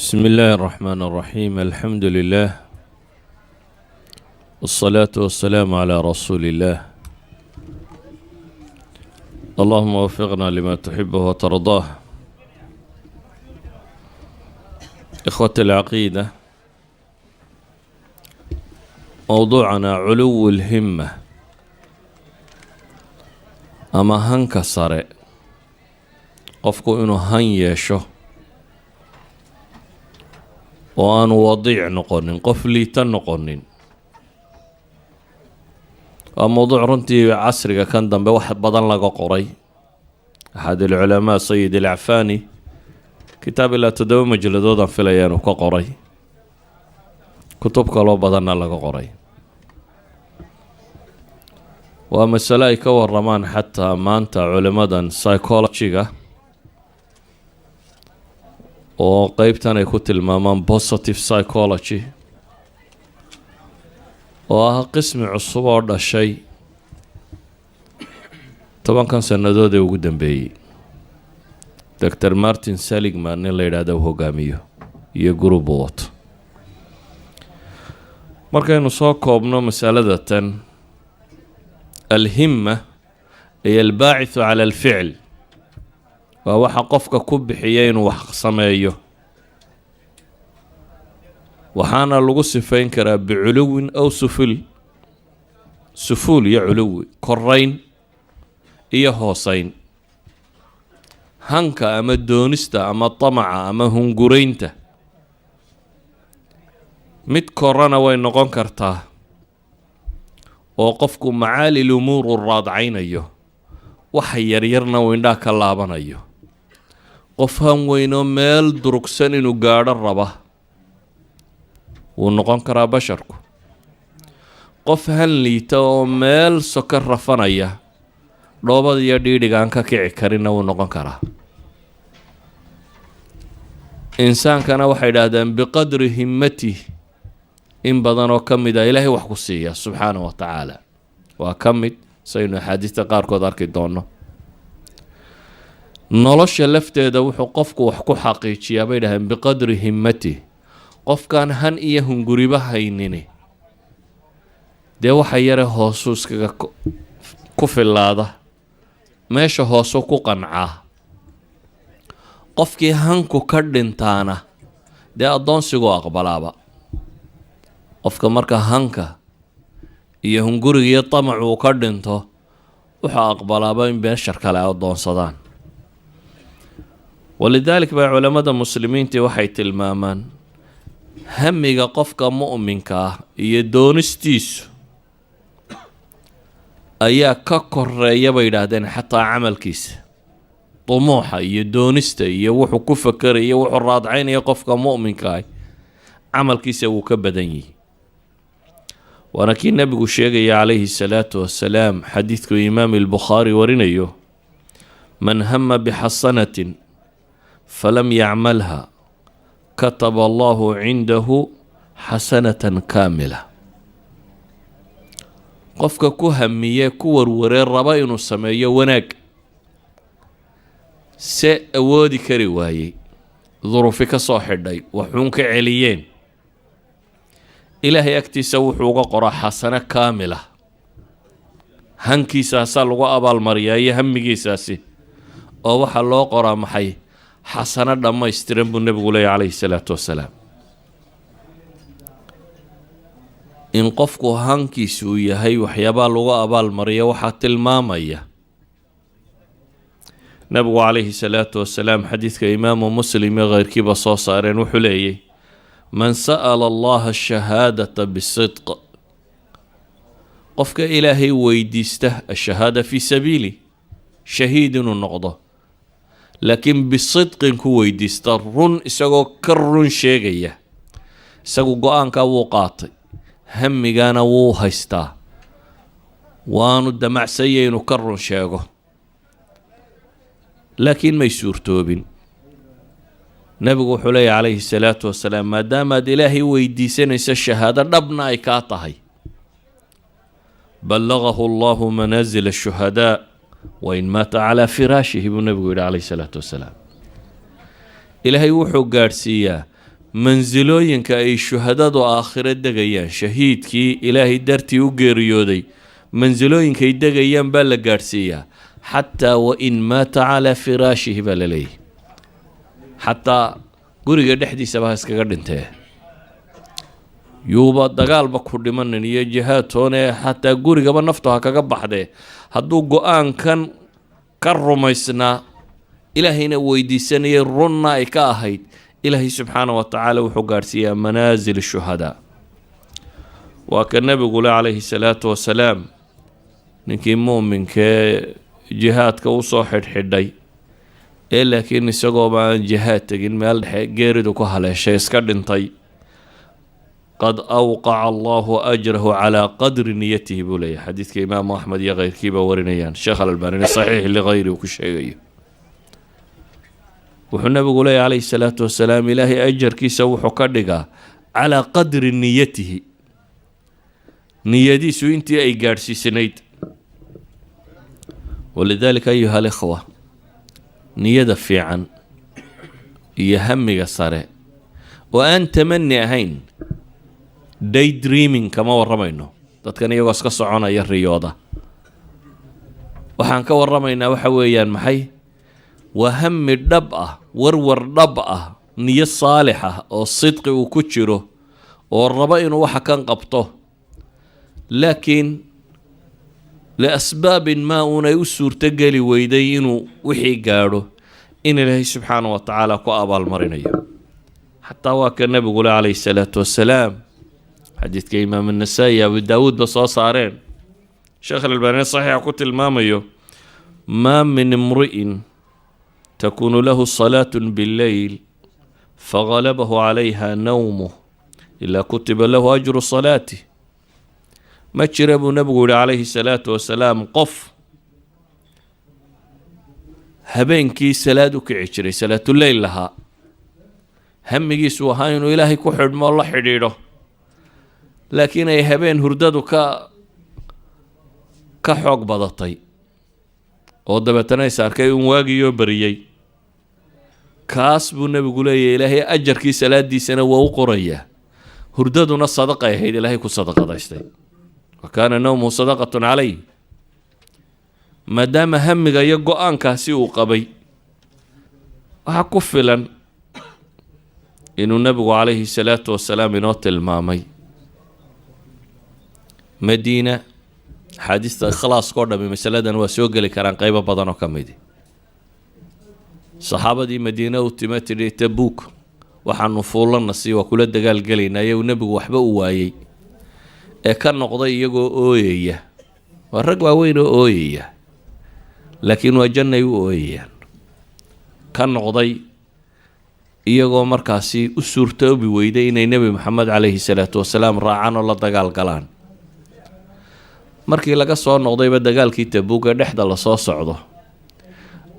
بسم الله الرحمن الرحيم. الحمد لله والصلاة والسلام على رسول الله. اللهم وفقنا لما تحبه وترضاه. إخوة العقيدة، موضوعنا علو الهمة أما هنك صار قفكو إنه هن يشو وأن وضيع نقنن قفلي تنقنن. الموضوع رنتي عصرك كان دم بواحد بدن لقى قري أحد العلماء سيد العفاني كتاب لا تدوم مجلدودا في ليان وكقري كتب كلو بدن لقى قري ومسألة كور رمان حتى ما أنت علماء سايكولوجيا oo qaybtan ay ku tilmaamaan positive psychology oo ah qismi cusub oo dhashay 10 sannadood ee ugu dambeeyay. Dr. Martin Seligman nin la yiraahdo hogaamiyo iyo group wato. Markaynu soo koobno mas'alada tan الهمة هي الباعث على الفعل waxa qofka ku bixiyay inuu wax sameeyo, waxaana lagu sifayn karaa biculuwin aw suful iyo culuwi, korayn iyo hoosayn. hanka ama doonista ama tamaca ama hunguraynta mid korana way noqon kartaa oo qofku macaali umuur raadcaynayo waxa yaryarna windhaa ka laabanayo. qof han weyno meel durugsan inuu gaadho raba wuu noqon karaa basharku. qof han liita oo meel sokor rafanaya dhoobada iyo dhiidhigaan ka kici karina wuu noqon karaa. insaankana waxay yidhaahdeen biqadri himmati in badan oo ka mid a ilaahay wax ku siiya subxaanahu wa tacaala. waa ka mid saynu axaadiista qaarkood arki doonno. nolosha lafteeda wuxuu qofku wax ku xaqiijiyaa bay dhahaan biqadri himmati. qofkaan han iyo hunguriba haynini dee waxa yare hoosu iskaga ku filaada, meesha hoosu ku qancaa. qofkii hanku ka dhintaana dee addoonsigu aqbalaaba. qofka marka hanka iyo hunguriga iyo tamacu ka dhinto wuxuu aqbalaaba in beeshar kale ay addoonsadaan. walidaalika baa culamada muslimiintii waxay tilmaamaan hamiga qofka mu'minka ah iyo doonistiisu ayaa ka koreeya bay yidhaahdeen xataa camalkiisa. dumuuxa iyo doonista iyo wuxuu ku fakeraya wuxuu raadcaynaya qofka mu'minka ah camalkiisa wuu ka badan yihi. waana kii nabigu sheegaya calayhi salaatu wassalaam xadiidku imaam albukhaari warinayo: man hama bixasanatin falam yacmalha kataba allahu cindahu xasanatan kaamila. qofka ku hamiye ku warwaree raba inuu sameeyo wanaag se awoodi kari waayey, duruufi ka soo xidhay, waxuun ka celiyeen, ilaahay agtiisa wuxuu uga qoraa xasano kaamila. hankiisaasaa lagu abaalmariyaa iyo hamigiisaasi oo waxaa loo qoraa maxay? xasano dhammaystiran buu nebigu leeyahy calayhi salaatu wassalaam. in qofku hankiisu uu yahay waxyaabaa lagu abaalmariya waxaa tilmaamaya nebigu calayhi salaatu wassalaam xadiidka imaamu muslim iyo keyrkiiba soo saareen wuxuu leeyay: man sa'ala allaha ashahaadata bisidq, qofka ilaahay weydiista ashahaada fii sabiili, shahiid inuu noqdo, laakiin bisidqin ku weydiista, run isagoo ka run sheegaya. isagu go-aankaa wuu qaatay, hamigaana wuu haystaa, waanu damacsaya inuu ka run sheego, laakiin may suurtoobin. nebigu wuxuu leeyahy calayhi salaatu wassalaam maadaamaad ilaahay weydiisanaysa shahaado dhabna ay kaa tahay, ballagahu allahu manaazil ashuhadaa wain maata calaa firaashihi buu nebigu yidhi calayhi salaatu wassalaam. ilaahay wuxuu gaadhsiiyaa mansilooyinka ay shuhadadu aakhiro degayaan, shahiidkii ilaahay dartii u geeriyooday mansilooyinkay degayaan baa la gaadhsiiyaa. xataa wain maata calaa firaashihi baa la leeyahy, xataa guriga dhexdiisaba ha iskaga dhintee, yuuba dagaalba ku dhimanin iyo jihaad toone, xataa gurigaba naftu ha kaga baxdee, hadduu go-aankan ka rumaysnaa ilaahayna weydiisanayay runna ay ka ahayd, ilaahay subxaana wa tacaala wuxuu gaadhsiiyaa manaasil shuhadaa. waa ka nebigule calayhi salaatu wasalaam ninkii muuminkee jihaadka u soo xidhxidhay ee laakiin isagooba aan jihaad tegin meel dhexe geeridu ku haleeshay iska dhintay, qad awqaca allahu ajrahu calaa qadri niyatihi buu leeyahay. xadiidka imaamu axmed iyo keyrkiiba warinayaan, sheekh alalbaanina saxiix ligayri uu ku sheegayo. wuxuu nabigu leeyahy calayhi salaatu wasalaam, ilaahay ajarkiisa wuxuu ka dhigaa calaa qadri niyatihi, niyadiisu intii ay gaadhsiisanayd. walidaalika ayuha alikhwa, niyada fiican iyo hamiga sare oo aan tamani ahayn, day dreaming kama warramayno, dadkan iyagoo iska soconaya riyooda. waxaan ka warramaynaa waxa weeyaan maxay? waa hami dhab ah, warwar dhab ah, niyo saalix ah oo sidqi uu ku jiro, oo rabo inuu waxa kan qabto, laakiin liasbaabin maa uunay u suurtogeli weyday inuu wixii gaadho, in ilaahay subxaana wa tacaala ku abaalmarinayo. xataa waa ka nebigule calayhi salaatu wasalaam, xadiidka imaam anasaa'i iyo abu daawuudba soo saareen, sheekh alalbaanina saxiixa ku tilmaamayo, maa min imri'in takunu lahu salaatun billeyl fagalabahu calayha nawmuh ilaa kutiba lahu ajru salaatih. ma jira buu nebigu yihi calayhi salaatu wasalaam qof habeenkii salaad u kici jiray, salaatuleyl lahaa, hamigiisu ahaa inuu ilaahay ku xidhmo o la xidhiidho, laakiin ay habeen hurdadu ka xoog badatay oo dabeetana is arkay un waagiiyoo bariyey. kaas buu nebigu leeyahy ilaahay ajarkii salaadiisana waa u qorayaa, hurdaduna sadaqay ahayd, ilaahay ku sadaqadaystay. wa kaana nawmuhu sadaqatun calayh. maadaama hamiga iyo go-aankaasi uu qabay, waxaa ku filan inuu nebigu calayhi salaatu wasalaam inoo tilmaamay madiina. axaadiista ikhlaaska o dhami masaladan waa soo geli karaan qeybo badan oo ka midi. saxaabadii madiina u tima tidhi tabuuk waxaanu fuullana sii waa kula dagaalgelaynaa, iyagu nebigu waxba u waayey ee ka noqday iyagoo ooyaya. waa rag waaweyn oo ooyaya, laakiin waa jannay u ooyayaan. ka noqday iyagoo markaasi u suurtoobi weyday inay nebi maxamed calayhi salaatu wasalaam raacaan oo la dagaal galaan. markii laga soo noqdayba dagaalkii tabuuk ee dhexda lasoo socdo,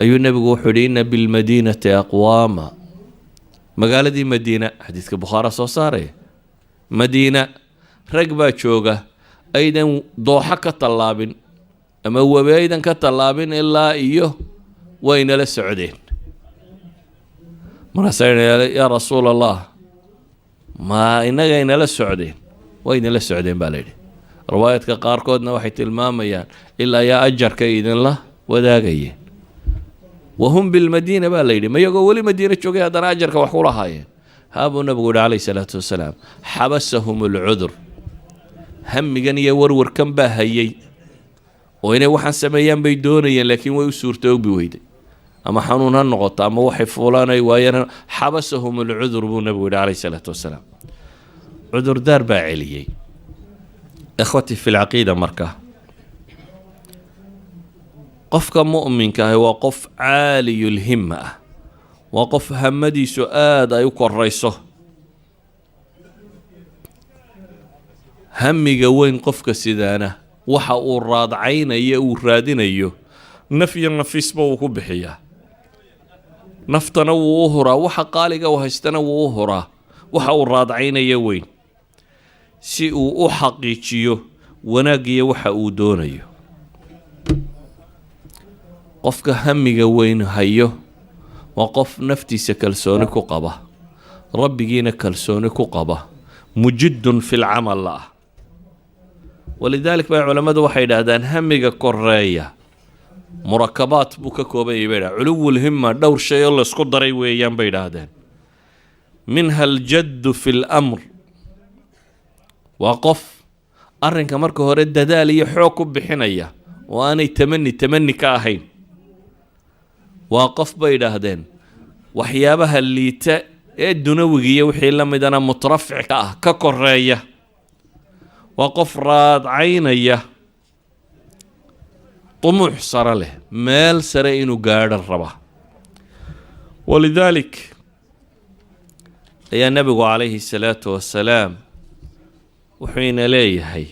ayuu nebigu wuxuu yidhi inna bilmadiinati aqwaama, magaaladii madiina, xadiidka bukhaara soo saaraya, madiina rag baa jooga aydan dooxo ka tallaabin ama webi aydan ka tallaabin ilaa iyo waynala socdeen. markaasaa yaa rasuul allah, ma inagaynala socdeen? waynala socdeen baa layidhi. riwaayaadka qaarkoodna waxay tilmaamayaan ilaa yaa ajarka idinla wadaagayeen. wahum bilmadiina baa layidhi, ma iyagoo weli madiina joogay haddana ajarka wax ku lahaayeen. haabuu nabigu yihi calayhi salaatu wasalaam, xabasahum alcudur, hamigan iyo warwarkan baa hayay oo inay waxaan sameeyaan bay doonayeen, laakiin way u suurtoobi weyday, ama xanuun ha noqoto ama waxay fuulaanay waayeen. xabasahum alcudur buu nabigu yihi calayhi salaatu wasalaam, cudurdaar baa celiyey. ikhwatii fi lcaqiida, marka qofka mu'minka ahi waa qof caaliyulhima ah, waa qof hamadiisu aada ay u korayso. hamiga weyn qofka sidaana waxa uu raadcaynayo uu raadinayo naf iyo nafiisba uu ku bixiyaa. naftana wuu u huraa, waxa qaaliga u haystana wuu u huraa, waxa uu raadcaynayo weyn, si uu u xaqiijiyo wanaagiyo waxa uu doonayo. qofka hamiga weyn hayo waa qof naftiisa kalsooni ku qaba, rabbigiina kalsooni ku qaba mujiddun fil camal la ah walidaalika bay culammadu waxay yidhaahdaan hamiga koreeya murakabaat buu ka kooban yahay bay yidhahdeen culuwul himma dhowr shay oo laysku daray weeyaan bay yidhaahdeen minha aljaddu fi lamr waa qof arrinka marka hore dadaal iyo xoog ku bixinaya oo aanay tamani ka ahayn waa qof bay yidhaahdeen waxyaabaha liita ee dunawigiiyo wixii la midana mutrafic ka ah ka koreeya waa qof raadcaynaya طموح sare leh meel sare inuu gaadho raba walidaalik ayaa nabigu calayhi salaatu wasalaam wuxuu ina leeyahay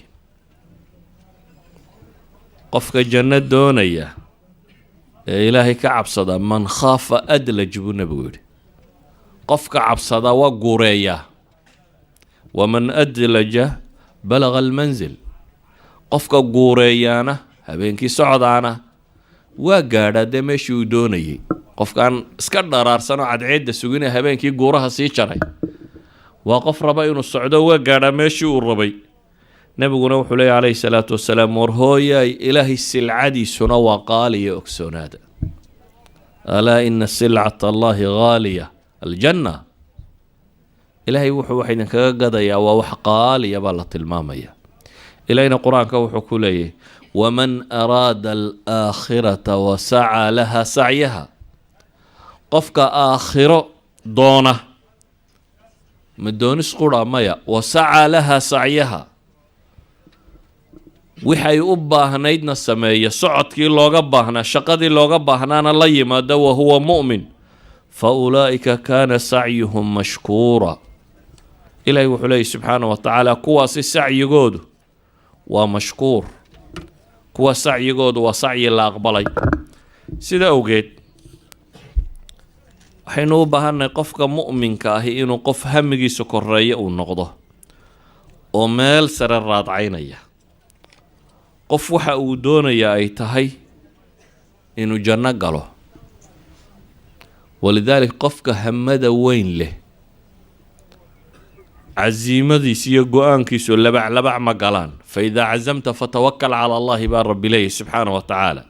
qofka janno doonaya ee ilaahay ka cabsada man khaafa adlaj buu nabigu yidhi qofka cabsada waa guureeyaa waman adlaja balaga almanzil qofka guureeyaana habeenkii socdaana waa gaadhaa dee meeshii uu doonayay qofkaan iska dharaarsanoo cadceedda sugina habeenkii guuraha sii jaray waa qof raba inuu socdo waa gaadhaa meeshii uu rabay nebiguna wuxuu leeyahy calayhi salaatu wasalaam war hooyaay ilaahay silcadiisuna waa qaaliya ogsoonaada alaa ina silcata allahi haaliya aljanna ilaahay wuxuu wax idinkaga gadayaa waa wax qaaliya baa la tilmaamaya ilaahayna qur-aanka wuxuu ku leeyahy waman araada alaakhirata wasacaa laha sacyaha qofka aakhiro doona ma doonis qura maya wasacaa laha sacyaha waxay u baahnaydna sameeya socodkii looga baahnaa shaqadii looga baahnaana la yimaada wahuwa mu'min fa ulaa'ika kaana sacyuhum mashkuura ilaahay wuxuu leeyahy subxaana wa tacaala kuwaasi sacyigoodu waa mashkuur kuwa sacyigoodu waa sacyi la aqbalay sida awgeed waxaynu u baahannahay qofka mu'minka ahi inuu qof hamigiisa koreeya uu noqdo oo meel sare raadcaynaya qof waxa uu doonayaa ay tahay inuu janno galo walidaalika qofka hamada weyn leh casiimadiis iyo go-aankiisu labac ma galaan fa idaa cazamta fatawakal cala allahi baa rabbi leeyahy subxaana wa tacaala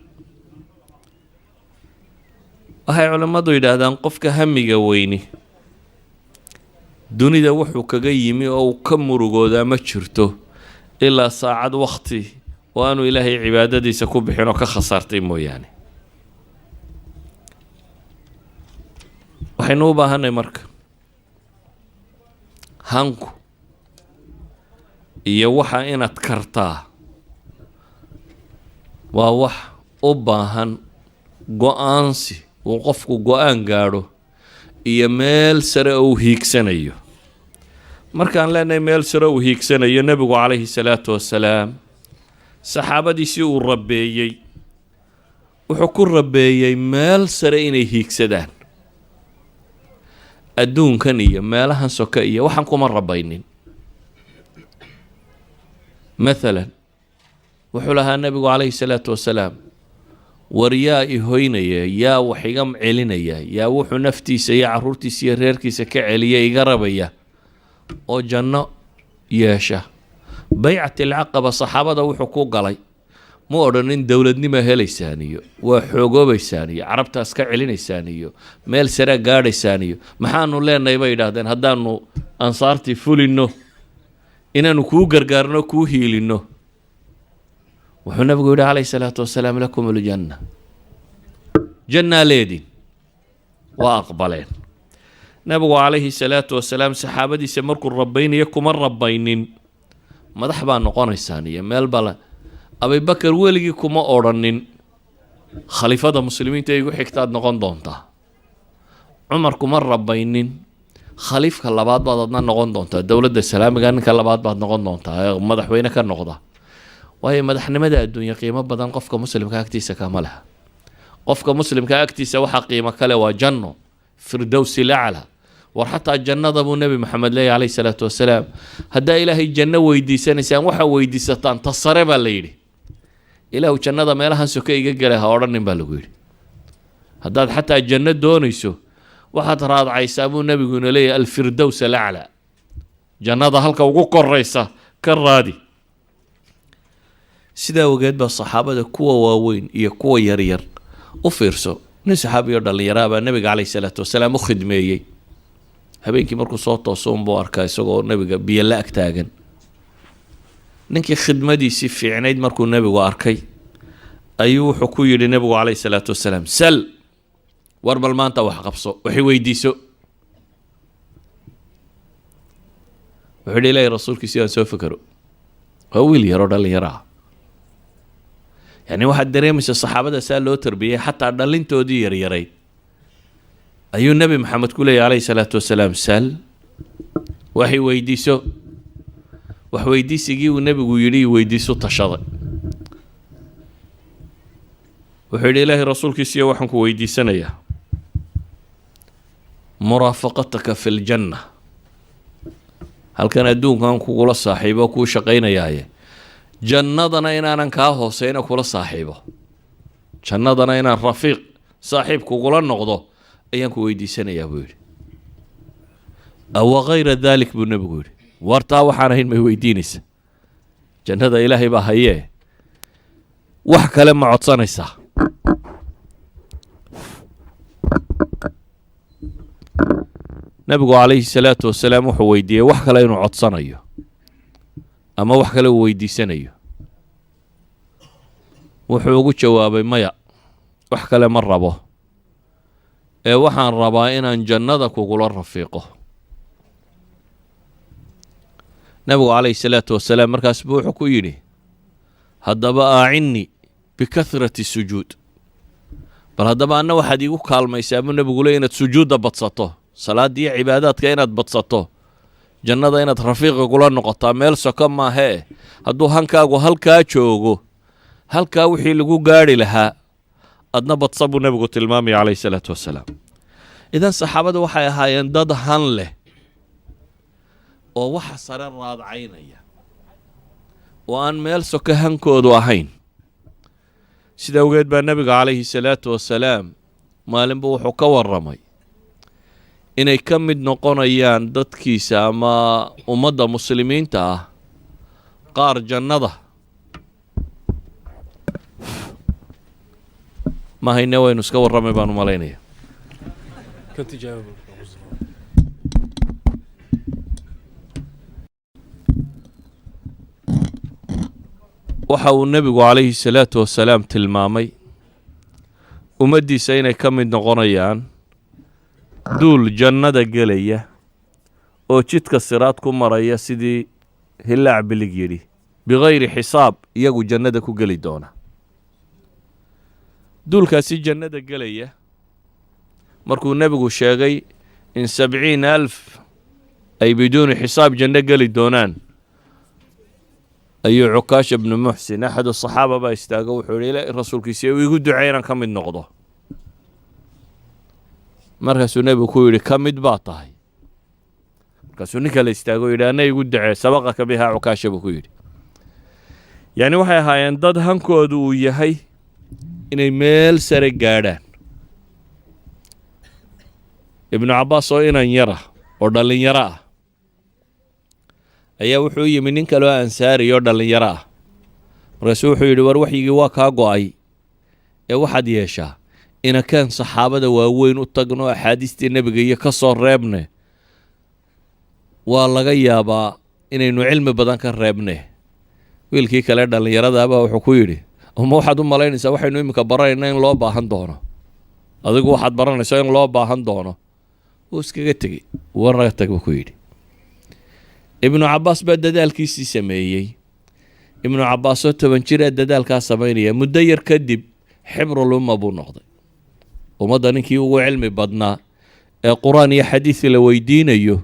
waxay culammadu yidhaahdaan qofka hamiga weyni dunida wuxuu kaga yimi oo uu ka murugoodaa ma jirto ilaa saacad wakti oo aanu ilaahay cibaadadiisa ku bixin oo ka khasaartay mooyaane waxaynu u baahanay marka hanku iyo waxa inaad kartaa waa wax u baahan go-aansi uu qofku go-aan gaadho iyo meel sare uu hiigsanayo markaan leenahay meel sare uu hiigsanayo nebigu calayhi salaatu wasalaam saxaabadiisii uu rabeeyey wuxuu ku rabeeyey meel sare inay hiigsadaan adduunkan iyo meelahan soka iyo waxaan kuma rabaynin mathalan wuxuu lahaa nebigu calayhi salaatu wasalaam war yaa i hoynaya yaa wax iga celinaya yaa wuxuu naftiisa iyo caruurtiisa iyo reerkiisa ka celiya iga rabaya oo janno yeesha baycat alcaqaba saxaabada wuxuu ku galay ma odhanin dowladnima helaysaan iyo waa xoogoobaysaan iyo carabtaas ka celinaysaan iyo meel sare gaadhaysaan iyo maxaanu leenahay bay yidhaahdeen haddaanu ansaartii fulinno inaanu kuu gargaarno kuu hiilinno wuxuu nabigu yidhi calayhi salaatu wasalaam lakum aljanna jannaa leedin waa aqbaleen nabigu calayhi salaatu wasalaam saxaabadiisa markuu rabaynayo kuma rabaynin madax baa noqonaysaan iyo meel bala abibakar weligii kuma odhanin khaliifada muslimiinta igu xigtaad noqon doontaa cumar kuma rabaynin khaliifka labaad baad adna noqon doontaa dowladda islaamiga ninka labaad baad noqon doontaa ee madaxweyne ka noqda waayo madaxnimada adduunya qiimo badan qofka muslimka agtiisa kama laha qofka muslimka agtiisa waxaa qiimo kale waa janno firdowsi lacla war xataa jannada buu nebi maxamed leeyahy calayhi salaatu wasalaam haddaa ilaahay janno weydiisanaysaan waxaa weydiisataan ta sare baa la yidhi ilaahu jannada meelahan soke iga gala ha odhanin baa lagu yidhi haddaad xataa janno doonayso waxaad raadcaysaa buu nebiguna leeyahy alfirdows alaclaa, jannada halka ugu koraysa ka raadi. sidaa ogeed baa saxaabada kuwa waaweyn iyo kuwa yaryar u fiirso. nin saxaabiyo dhallinyaraha baa nebiga calayhi salaatu wasalaam u khidmeeyey. habeenkii markuu soo tooso unbuu arkaa isagoo nebiga biyo la ag taagan. ninkii khidmadiisii fiicnayd markuu nebigu arkay ayuu wuxuu ku yidhi nebigu calayhi salaatu wasalaam, sal, war bal maanta wax qabso, waxay weydiiso. wuxuu yidhi ilaahay rasuulkiisi aan soo fakero. waa wiil yaroo dhallinyaro ah. yani waxaad dareemaysa saxaabada saa loo tarbiyey, xataa dhalintoodii yaryarayd ayuu nebi maxamed ku leeyahy calayhi salaatu wasalaam, sal, waxay weydiiso. wax weydiisigii uu nebigu yidhi weydiiso tashaday. wuxuu yidhi ilaahay rasuulkiisiiyo waxaan ku weydiisanayaa muraafaqataka fi ljanna. halkan adduunkan kugula saaxiibo kuu shaqaynayaaye jannadana inaanan kaa hooseyna kula saaxiibo, jannadana inaan rafiiq saaxiib kugula noqdo ayaan ku weydiisanayaa buu yidhi. awa kayra dalik buu nebigu yidhi, wartaa waxaan ahayn may weydiinaysa? jannada ilaahay baa hayee, wax kale ma codsanaysaa? nebigu calayhi salaatu wasalaam wuxuu weydiiyey wax kale inuu codsanayo ama wax kale uu weydiisanayo. wuxuu ugu jawaabay maya, wax kale ma rabo, ee waxaan rabaa inaan jannada kugula rafiiqo. nebigu calayhi salaatu wasalaam markaas buu wuxuu ku yidhi, haddaba aacinnii bikahrati sujuud. bal haddaba anna waxaad iigu kaalmaysaa buu nebigu leey inaad sujuudda badsato, salaadda iyo cibaadaadka inaad badsato, jannada inaad rafiiqa kula noqotaa. meel soko maahee, hadduu hankaagu halkaa joogo, halkaa wixii lagu gaari lahaa adna badsa buu nebigu tilmaamaya calayhi salaatu wasalaam. idan saxaabada waxay ahaayeen dad han leh oo waxa sare raadcaynaya oo aan meel soko hankoodu ahayn. sida awgeed baa nebiga calayhi salaatu wasalaam maalinba wuxuu ka warramay inay ka mid noqonayaan dadkiisa ama ummadda muslimiinta ah qaar jannada ma hayne waynu iska warramay baan u malaynaya. waxa uu nebigu calayhi salaatu wasalaam tilmaamay ummaddiisa inay ka mid noqonayaan duul jannada gelaya oo jidka siraad ku maraya sidii hillaac bilig yidhi, bikayri xisaab iyagu jannada ku geli doona. duulkaasi jannada gelaya markuu nebigu sheegay in 70,000 ay biduuni xisaab janno geli doonaan, ayuu cukaasha bnu muxsin axadu saxaaba baa istaago wuxuu yidhi ilaahay rasuulkiisa uu igu ducey inaan ka mid noqdo. markaasuu nebigu ku yidhi ka mid baa tahay. markaasuu nin kale istaago yidhi anna igu ducee, sabaqaka bihaa cukaasha buu ku yidhi. yacni waxay ahaayeen dad hankoodu uu yahay inay meel sare gaadhaan. ibnu cabbaas oo inan yara oo dhallinyaro ah ayaa wuxuu yimi nin kaloo ansaari oo dhallinyaro ah. markaasuu wuxuu yidhi war waxyigii waa kaa go'ay ee waxaad yeeshaa inakaan saxaabada waaweyn u tagno axaadiistii nebiga iyo ka soo reebne, waa laga yaabaa inaynu cilmi badan ka reebne. wiilkii kale dhallinyaradaabaa wuxuu ku yidhi ma waxaad u malaynaysaa waxaynu iminka baranayna in loo baahan doono? adigu waxaad baranaysaa in loo baahan doono? wuu iskaga tegey, warnaga tag buu ku yidhi. ibnu cabbaas baa dadaalkiisii sameeyey. ibnu cabbaasoo 10 jir ee dadaalkaa samaynaya, muddo yar kadib xibrul umma buu noqday. ummadda ninkii ugu cilmi badnaa ee qur-aan iyo xadiisi la weydiinayo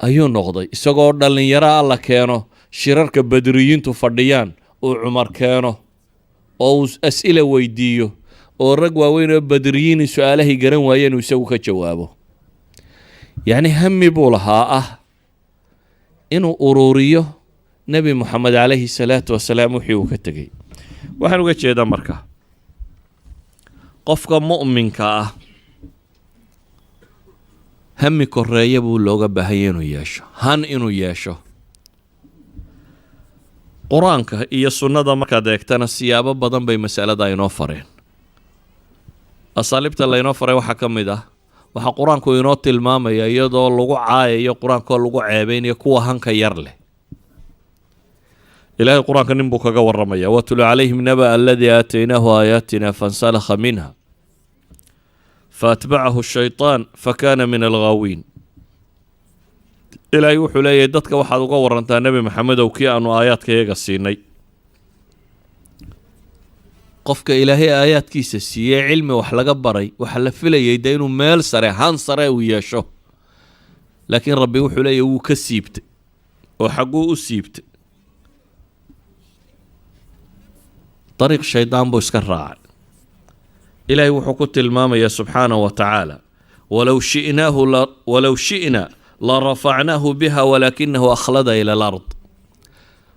ayuu noqday. isagoo dhallinyaro alla keeno shirarka badriyiintu fadhiyaan, uu cumar keeno oo uu as'ila weydiiyo, oo rag waaweyn oo badriyiini su-aalahay garan waayeen uu isagu ka jawaabo. yacni hami buu lahaa ah inuu ururiyo nebi moxamed calayhi salaatu wasalaam wixii uu ka tegey. waxaan uga jeedaa marka qofka mu'minka ah hami koreeya buu looga baahanya inuu yeesho, han inuu yeesho. qur-aanka iyo sunnada markaad eegtana siyaabo badan bay masalada inoo fareen. asaaliibta laynoo faray waxaa ka mid ah, waxaa qur-aanku inoo tilmaamaya iyadoo lagu caayayo qur-aankoo lagu ceebeynayo kuwa hanka yar leh. ilaahay qur-aanka nin buu kaga waramaya, watlu calayhim naba aladii aataynaahu aayaatina fansalakha minha faatbacahu shaytaan fakana min alghaawiin. ilaahay wuxuu leeyahay dadka waxaad uga warantaa nebi maxamedow kii aanu aayaadka iyaga siinay. qofka ilaahay aayaadkiisa siiyey cilmi wax laga baray waxaa la filayay de inuu meel sare, han sare uu yeesho, laakiin rabbi wuxuu leeyahay wuu ka siibtay. oo xagguu u siibtay? dariiq shaydaan buu iska raacay. ilaahay wuxuu ku tilmaamaya subxaanahu wa tacaala, walow shi'na la rafacnaahu biha walaakinahu akhlada ila alard.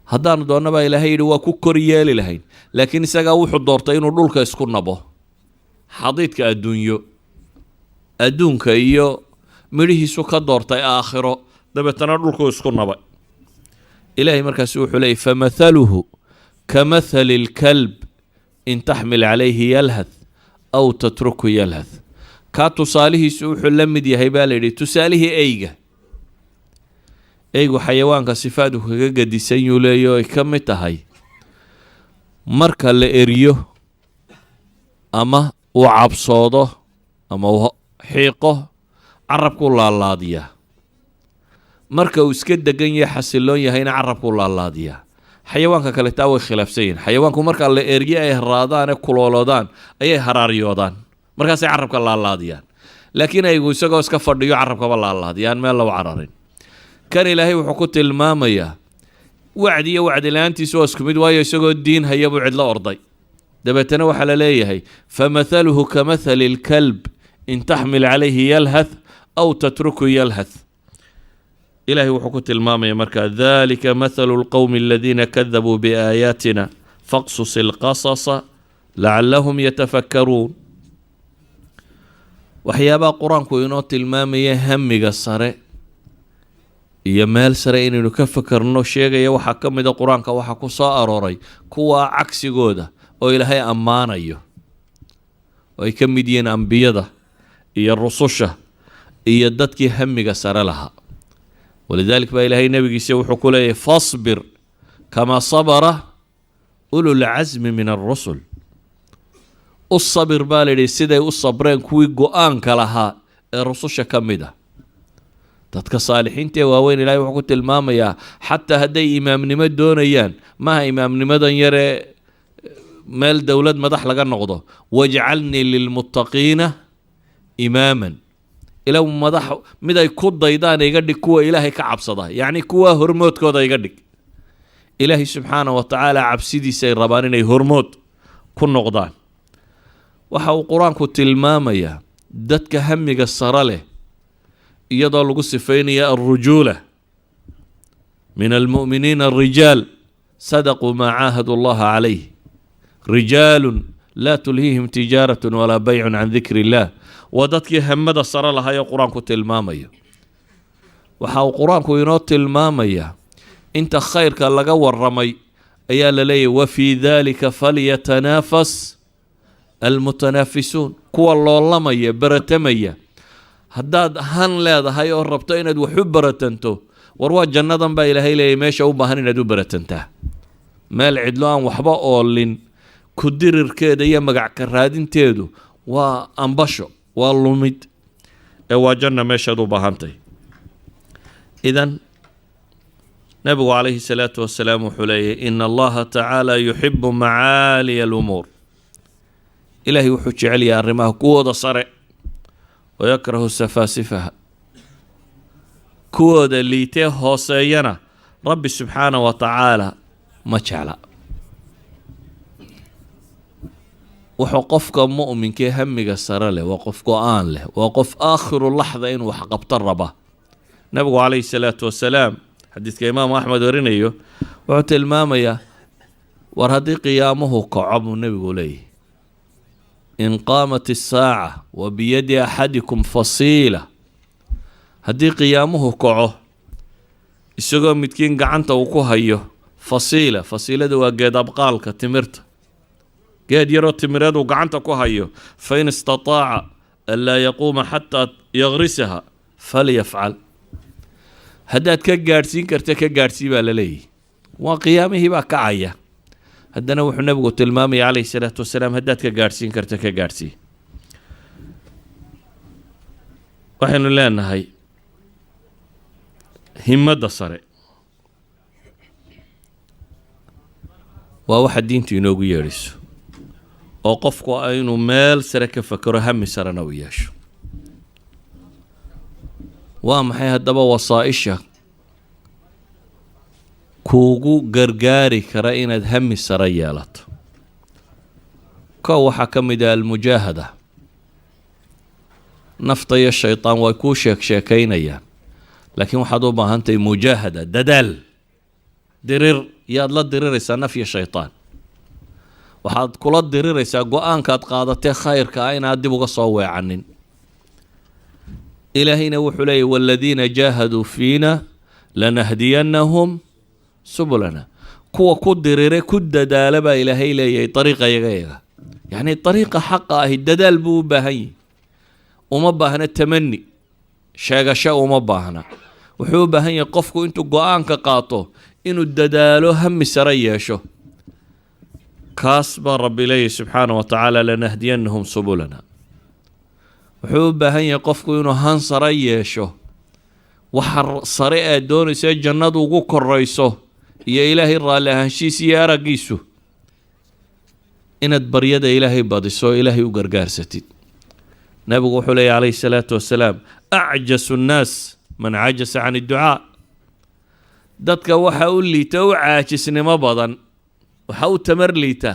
haddaanu doonna baa ilaahay yidhi waa ku kor yeeli lahayn, laakiin isagaa wuxuu doortay inuu dhulka isku nabo. xadiidka adduunka iyo midhihiisu ka doortay aakhiro, dabeetana dhulkuu isku nabay. ilaahay markaasi wuxuu leeyay famathaluhu kamathali alkalb in taxmil calayhi yalhath aw tatruku yalhath. kaa tusaalihiisu wuxuu la mid yahay baa layidhi tusaalihii eyga. eygu xayawaanka sifaadu kaga gadisan yuu leeyo ay ka mid tahay marka la eriyo ama uu cabsoodo ama uu xiiqo carabku laalaadiyaa. marka uu iska degan yahay xasiloon yahayna carabku laalaadiyaa. xayawaanka kale taa way khilaafsan yihin. xayawaanku marka la eriyo ay haraadaan ee kulooloodaan ayay haraaryoodaan, markaasay carabka laalaadiyaan. laakiin aygu isagoo iska fadhiyo carabkaba laalaadiyaan, meel lagu cararin. kan ilaahay wuxuu ku tilmaamayaa wacdi iyo wacdi la-aantiisu waa isku mid, waayo isagoo diin haya buu cidlo orday. dabeetana waxaa la leeyahay famathaluhu kamathali alkalb in taxmil calayhi yalhath aw tatruku yalhath. ilaahay wuxuu ku tilmaamaya markaa dalika mathalu lqowmi aladiina kadabuu biaayaatina faqsus ilqasasa lacallahum yatafakkaruun. waxyaabaha qur-aanku inoo tilmaamaya hamiga sare iyo meel sare inaynu ka fakarno sheegaya waxaa ka mid a qur-aanka waxaa ku soo arooray kuwa cagsigooda oo ilaahay ammaanayo, oo ay ka mid yihiin ambiyada iyo rususha iyo dadkii hamiga sare lahaa. walidalik baa ilaahay nebigiisa wuxuu ku leeyahay fasbir kamaa sabara ululcasmi min alrusul. u sabir baa layidhi siday u sabreen kuwii go-aanka lahaa ee rususha ka mid ah. dadka saalixiinta ee waaweyn ilaahay wuxuu ku tilmaamayaa xataa hadday imaamnimo doonayaan, maaha imaamnimadan yaree meel dowlad madax laga noqdo, wajcalnii lilmuttaqiina imaaman. ilaw madax mid ay ku daydaan iga dhig kuwa ilaahay ka cabsada, yacni kuwa hormoodkooda iga dhig. ilaahay subxaana wa tacaala cabsidiisa ay rabaan inay hormood ku noqdaan. waxa uu qur-aanku tilmaamayaa dadka hamiga sare leh iyadoo lagu sifaynaya alrujuula min almu'miniina arijaal sadaquu maa caahadu allaha calayh rijaalun laa tulhiihim tijaaratun walaa baycun can dikri illah. waa dadkii hamada sare lahaayoo qur-aanku tilmaamayo. waxa uu qur-aanku inoo tilmaamayaa inta khayrka laga waramay ayaa la leeyahy wafii dalika falyatanaafas almutanaafisuun. kuwa loolamaya baratamaya. haddaad han leedahay oo rabto inaad wax u baratanto, war waa jannadan baa ilaahay leeyahy meesha u baahan inaad u baratantaa. meel cidlo aan waxba oolin ku dirirkeeda iyo magac ka raadinteedu waa ambasho, waa lumid, ee waa janna meeshaad u baahantay. idan nabigu calayhi salaatu wasalaam wuxuu leeyahy ina allaha tacaala yuxibu macaaliya alumuur. ilaahay wuxuu jecel yahay arrimaha kuwooda sare, wayakrahu safaasifaha. kuwooda liitee hooseeyana rabbi subxaana wa tacaala ma jecla. wuxuu qofka mu'minkee hamiga sare leh waa qof go-aan leh, waa qof aakhiru laxda inuu wax qabto raba. nabigu calayhi salaatu wasalaam xadiidka imaamu axmed warinayo wuxuu tilmaamayaa war haddii qiyaamuhu kaco buu nebigu leeyahy in qaamat isaaca wa biyadi axadikum fasiila haddii qiyaamuhu kaco isagoo midkiin gacanta uu ku hayo fasiilada waa geed abqaalka timirta, geed yaroo timireed uu gacanta ku hayo, fain istataaca an laa yaquuma xataa yagrisaha falyafcal. haddaad ka gaadhsiin karta ka gaadhsii baa la leeyahy. waa qiyaamihii baa kacaya. haddana wuxuu nabigu tilmaamaya calayhi salaatu wasalaam haddaad ka gaadhsiin karta ka gaadhsii. waxaynu leenahay himadda sare waa waxa diintu inoogu yeedhiso, oo qofku inuu meel sare ka fakero, hami sarena u yeesho. waa maxay haddaba wasaa-isha kuugu gargaari kara inaad hami sare yeelato? kow waxaa ka mid ah almujaahada. nafta iyo shaytaan way kuu sheekaynayaan, laakiin waxaad u baahantahay mujaahada, dadaal, dirir. yaad la diriraysaa naf iyo shaytaan. waxaad kula diriraysaa go-aankaad qaadatee khayrka ah inaad dib uga soo weecanin. ilaahayna wuxuu leeyahy waaladiina jaahaduu fiina lanahdiyannahum subulana. kuwa ku dirire ku dadaala baa ilaahay leeyahay dariiqa yaga. yacni dariiqa xaqa ahi dadaal buu u baahan yahy. uma baahna tamani, sheegasho uma baahna. wuxuu u baahan yahay qofku intuu go-aanka qaato inuu dadaalo, hami sare yeesho. kaas baa rabbi leeyahy subxaana wa tacaala lanahdiyannahum subulana. wuxuu u baahan yahay qofku inuu han sare yeesho. waxa sare aad doonaysa jannadu ugu korayso iyo ilaahay raalli ahaanshiisa iyo araggiisu, inaad baryada ilaahay badiso, ilaahay u gargaarsatid. nabigu wuxuu leeyahy calayhi salaatu wasalaam acjasu nnaas man cajasa can idducaa. dadka waxa u liita u caajisnimo badan, waxa u tamar liita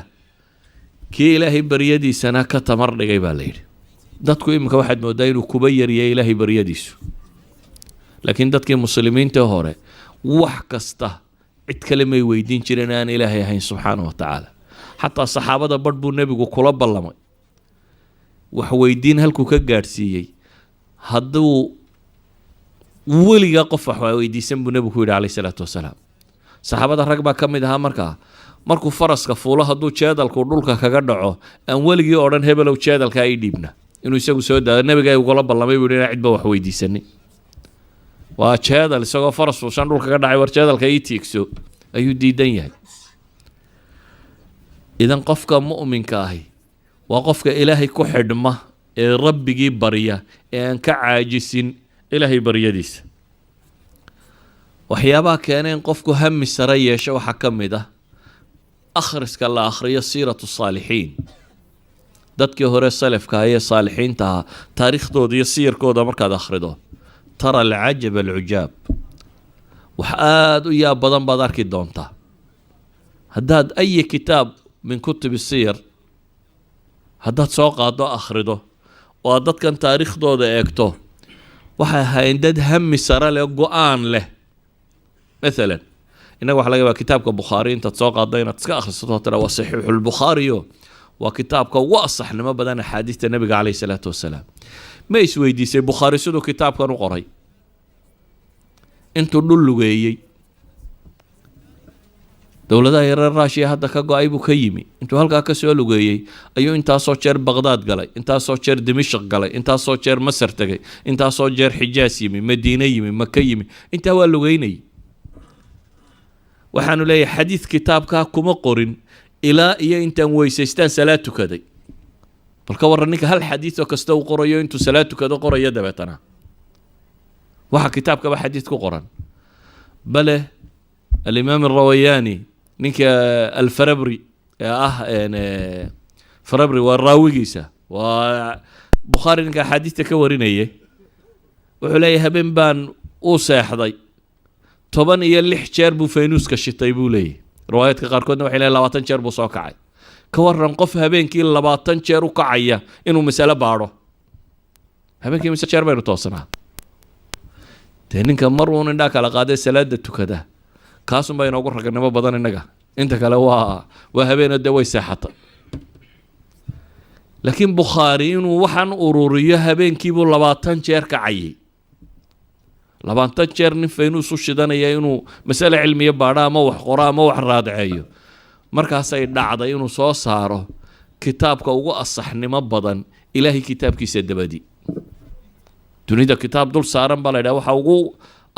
kii ilaahay baryadiisana ka tamar dhigay baa la yidhi. dadku iminka waxaad moodaa inuu kuba yaryahay ilaahay baryadiisu, laakiin dadkii muslimiinta hore wax kasta cid kale may weydiin jireen aan ilaahay ahayn subxaana wa tacaala. xataa saxaabada badh buu nebigu kula ballamay, wax weydiin halkuu ka gaadhsiiyey. hadduu weligaa qof wax weydiisan buu nebigu ku yidhi calayhi salaatu wasalaam. saxaabada rag baa ka mid ahaa markuu faraska fuulo hadduu jeedalku dhulka kaga dhaco aan weligii odhan hebelow jeedalkaa ii dhiibna, inuu isagu soo daado. nebiga ugula ballamay buu yidhi inaan cidba wax weydiisanin. waa jeedal isagoo faras fuushan dhulka ka dhacay, war jeedalka ii tiigso ayuu diidan yahay. idan qofka mu'minka ahi waa qofka ilaahay ku xidhma ee rabbigii barya ee aan ka caajisin ilaahay baryadiisa. waxyaabaha keeneen qofku hami sare yeesho waxaa ka mid ah akhriska la akhriyo siiratu saalixiin. dadkii hore salafka ayee saalixiinta ahaa taariikhdooda iyo siyarkooda markaad akhrido tara alcajab alcujaab. wax aada u yaab badan baad arki doontaa. haddaad ayi kitaab min kutubi siyar haddaad soo qaado akhrido oo aad dadkan taariikhdooda eegto, waxay ahaayeen dad hami sare leh, go-aan leh. maalan innaga waxa laga yaabaa kitaabka bukhaari intaad soo qaaddo inaad iska akhrisato tira waa saxiixulbukhaariyo waa kitaabka ugu asaxnimo badan axaadiista nebiga calayhi salaatu wasalaam. ma isweydiisay bukhaari siduu kitaabkan u qoray? intuu dhul lugeeyey, dowladaha yareer raashiya hadda ka go-ay buu ka yimi. intuu halkaa ka soo lugeeyey ayuu intaasoo jeer baqdaad galay, intaasoo jeer dimashq galay, intaasoo jeer masar tegay, intaasoo jeer xijaas yimi, madiine yimi, maka yimi. intaa waa lugeynayay. waxaanu leeyahay xadiid kitaabkaa kuma qorin ilaa iyo intaan weysaystaan salaad tukaday. bal ka warran ninka hal xadiidoo kasta uu qorayo intuu salaad tukado qorayo dabeetana waxa kitaabkaba xadiid ku qoran. bale alimaam arawayaani ninka alfarabri farabri waa raawigiisa, waa bukhaari ninka axaadiista ka warinayay. wuxuu leeyahay habeen baan u seexday 16 jeer buu faynuuska shitay buu leeyahy. riwaayaadka qaarkoodna waxay leeyahay 20 jeer buu soo kacay. ka warran qof habeenkii 20 jeer u kacaya inuu mas'alo baadho. habeenkii mise jeer baynu toosanaa. dee ninka mar uun indhaa kala qaaday salaada tukada kaasun baa inoogu ragnimo badan innaga. inta kale waa habeenoo dee way seexatay. laakiin bukhaari inuu waxaan ururiyo habeenkiibuu 20 jeer kacayay. labaatan jeer nin faynuus u shidanaya inuu masale cilmiya baadha ama wax qoro ama wax raadceeyo markaasay dhacday inuu soo saaro kitaabka ugu asaxnimo badan ilaahay kitaabkiisa dabadi dunida kitaab dul saaran baa la yidhaha waxa ugu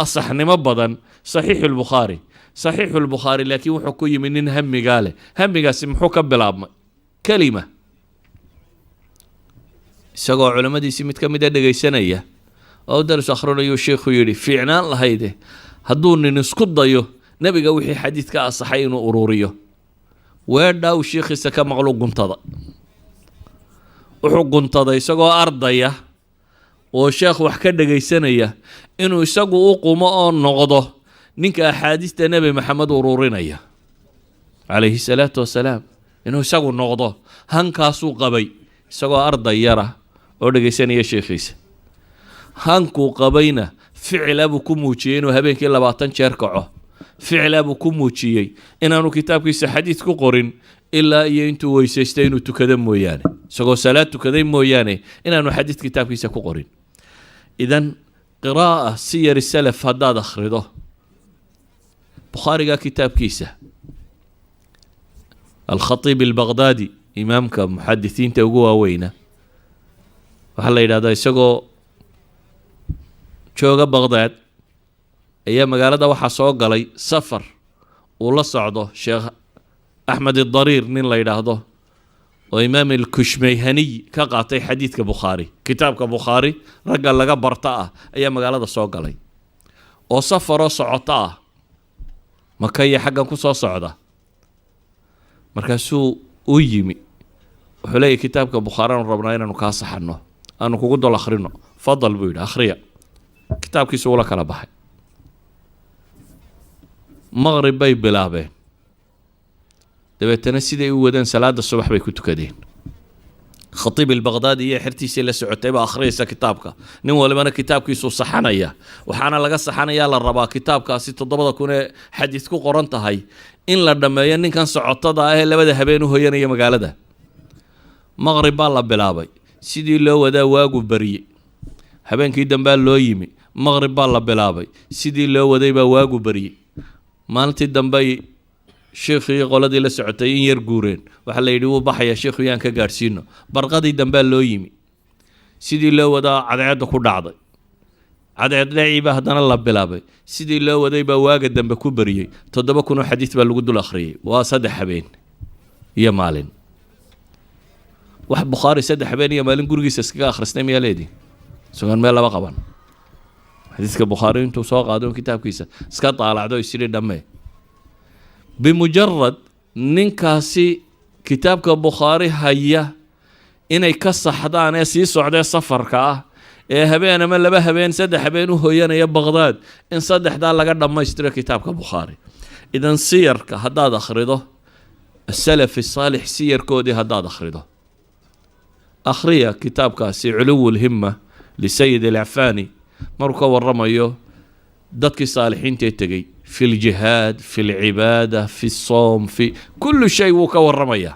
asaxnimo badan saxiixu lbukhaari saxiixu lbukhaari laakiin wuxuu ku yimi nin hamigaa leh hamigaasi muxuu ka bilaabmay kelima isagoo culimmadiisii mid ka mid a dhegaysanaya oo daris akhrinayu sheikhu yidhi fiicnaan lahayde hadduu nin isku dayo nebiga wixii xadiid ka asaxay inuu ururiyo weedhaa uu sheikhiisa ka maqlu guntada wuxuu guntaday isagoo ardaya oo sheekh wax ka dhegaysanaya inuu isagu u qumo oo noqdo ninka axaadiista nebi maxamed ururinaya calayhi salaatu wasalaam inuu isagu noqdo hankaasuu qabay isagoo arday yara oo dhegaysanaya sheekhiisa hankuu qabayna ficila buu ku muujiyey inuu habeenkii 20 jeer kaco ficila buu ku muujiyey inaanu kitaabkiisa xadiid ku qorin ilaa iyo intuu weysaystay inuu tukado mooyaane isagoo salaad tukaday mooyaane inaanu xadiid kitaabkiisa ku qorin idan qiraa'a siyar salaf haddaad akhrido bukhaariga kitaabkiisa alkhatiib albaqdaadi imaamka muxadisiinta ugu waaweyna waxaa la yidhahdaa isagoo jooga baqdaad ayaa magaalada waxaa soo galay safar uu la socdo sheekh axmed idariir nin la yidhaahdo oo imaam alkushmayhaniy ka qaatay xadiidka bukhaari kitaabka bukhaari ragga laga barta ah ayaa magaalada soo galay oo safaroo socoto ah maka iyo xaggan ku soo socda markaasuu u yimi wuxuu leeyahy kitaabka bukhaari aanu rabnaa inaanu kaa saxanno aanu kugu dol akhrino fadal buu yidhi akhriya kitaabkiisu ula kala baxay maqrib bay bilaabeen dabeetana siday u wadeen salaada subax bay ku tukadeen khatiib albaqdaadi iyo xertiisii la socotay baa akhriyaysa kitaabka nin walibana kitaabkiisuu saxanaya waxaana laga saxanayaa la rabaa kitaabkaasi 7,000 ee xadiid ku qoran tahay in la dhammeeyo ninkan socotada ah ee 2 habeen u hoyanaya magaalada maqrib baa la bilaabay sidii loo wadaa waagu barye habeenkii dambaa loo yimi maqrib baa la bilaabay sidii loo waday baa waagu barye maalintii dambey sheekhii qoladii la socotay in yar guureen waxaa la yidhi wuu baxaya sheekhu yaan ka gaadhsiino barqadii dambaa loo yimi sidii loo wadaa cadceedda ku dhacday cadceed dhaciibaa haddana la bilaabay sidii loo waday baa waaga dambe ku bariyey 7,000 oo xadiid baa lagu dul akhriyey waa 3 habeen iyo maalin wax bukhaari 3 habeen iyo maalin gurigiisa iskaga akhristay miyaa leedii sugan meel laba qaban xadiidka bukhaari intuu soo qaado kitaabkiisa iska taalacdo isiri dhamme bimujarad ninkaasi kitaabka bukhaari haya inay ka saxdaan ee sii socdee safarka ah ee habeen ama 2 habeen 3 habeen u hooyanaya baqdaad in 3daa laga dhammaystiro kitaabka bukhaari idan siyarka haddaad akhrido السلف الصالح سيركودي هداد أخرده أخريا كتاب كاسي علو الهمة لسيد العفاني مركو والرميو دتك صالحين تيتقي في الجهاد في العبادة في الصوم في كل شيء وكو الرمية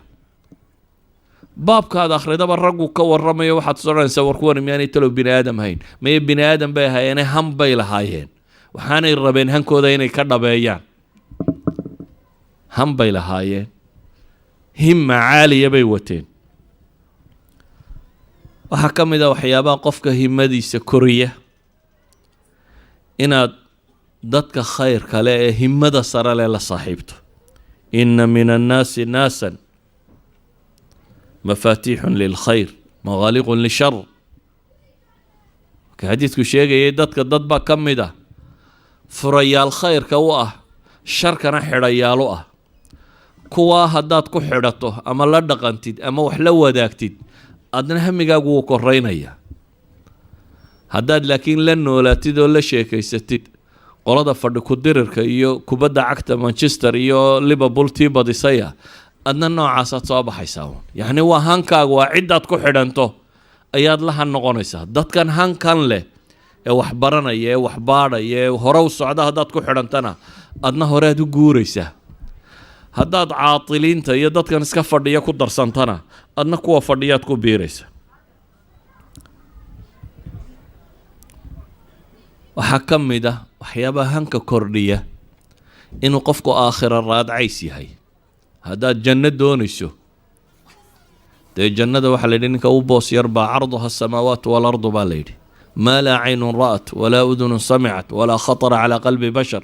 باب كاد أخرده برقو كو الرمية وحد صورا سور كون يعني تلو بني آدم هين ما بني آدم بي هايين هم بي لهايين وحاني الربين هنكو ديني كرنا بيان هم بي لهايين همة عالية بيوتين waxaa ka mid a waxyaabaha qofka himadiisa koriya inaad dadka khayrka leh ee himada sare leh la saaxiibto inna min annaasi naasan mafaatiixun lilkhayr magaaliqun lishar ka xadiidku sheegayay dadka dad baa ka mid ah furayaal khayrka u ah sharkana xidhayaal u ah kuwaa haddaad ku xidhato ama la dhaqantid ama wax la wadaagtid adna hamigaagu wuu koreynaya haddaad laakiin la noolaatid oo la sheekaysatid qolada fadhi ku dirirka iyo kubadda cagta Manchester iyo Liverpool tii badisaya adna noocaasaad soo baxaysaa yacni waa hankaagu waa cidaad ku xidhanto ayaad la han noqonaysaa dadkan hankan leh ee wax baranaya ee wax baadhaya ee hore u socda haddaad ku xidhantana adna horead u guuraysaa haddaad caatiliinta iyo dadkan iska fadhiya ku darsantana adna kuwa fadhiyaad ku biiraysa waxaa ka mid ah waxyaabaha hanka kordhiya inuu qofku aakhira raadcays yahay. haddaad janno doonayso dee jannada waxaa la yidhi ninka u boos yar baa carduha asamaawaatu waalardu baa la yidhi maa laa caynun ra'at walaa udunun samicat walaa khatara calaa qalbi bashar.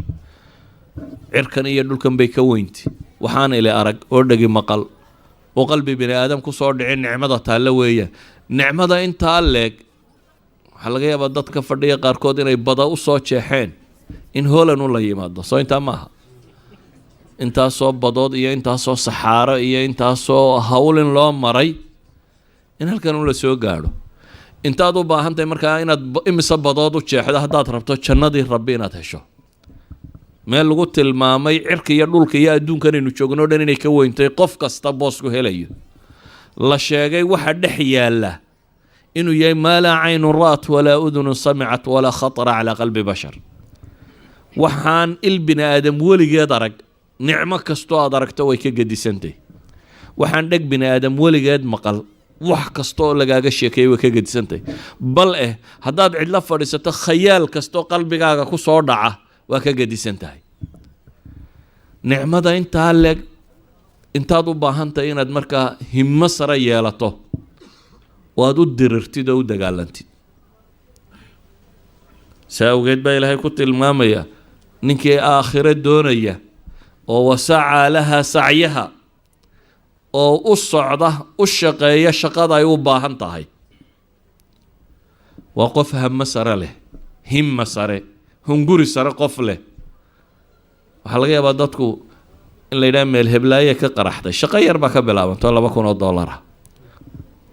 cirkan iyo dhulkan bay ka weyntay waxaan ili arag oo dhegi maqal oo qalbi bini aadam ku soo dhicin nicmada taalle weeyaan. nicmada intaa leeg waxaa laga yaabaa dadka fadhiya qaarkood inay bada u soo jeexeen in hoolan u la yimaado soo intaa maaha. intaasoo badood iyo intaasoo saxaaro iyo intaasoo hawlin loo maray in halkan u la soo gaadho. intaad u baahan tahay markaa inaad imise badood u jeexdo haddaad rabto jannadii rabbi inaad hesho. meel lagu tilmaamay cirka iyo dhulka iyo adduunkan aynu joogno dhan inay ka weyntay qof kasta boosku helayo. la sheegay waxa dhex yaalla inuu yahay maa laa caynun ra'at walaa udunun samicat walaa khatara calaa qalbi bashar. waxaan il bini aadam weligeed arag nicmo kastoo aad aragto way ka gedisantay. waxaan dheg bini aadam weligeed maqal wax kastoo lagaaga sheekeeyay way ka gedisantay. bal haddaad cidla fadhiisato khayaal kastoo qalbigaaga ku soo dhaca waa ka gedisan tahay. nicmada intaa leeg intaad u baahan tahay inaad markaa himmo sare yeelato oo aad u dirirtid oo u dagaalantid. saa awgeed baa ilaahay ku tilmaamaya ninkii aakhiro doonaya oo wasacaa lahaa sacyaha oo u socda u shaqeeya shaqada ay u baahan tahay waa qof hamo sare leh, himma sare, hunguri sare qof leh. waxaa laga yaabaa dadku in la yidhaha meel heblaaye ka qaraxday shaqo yar baa ka bilaabanto $2,000.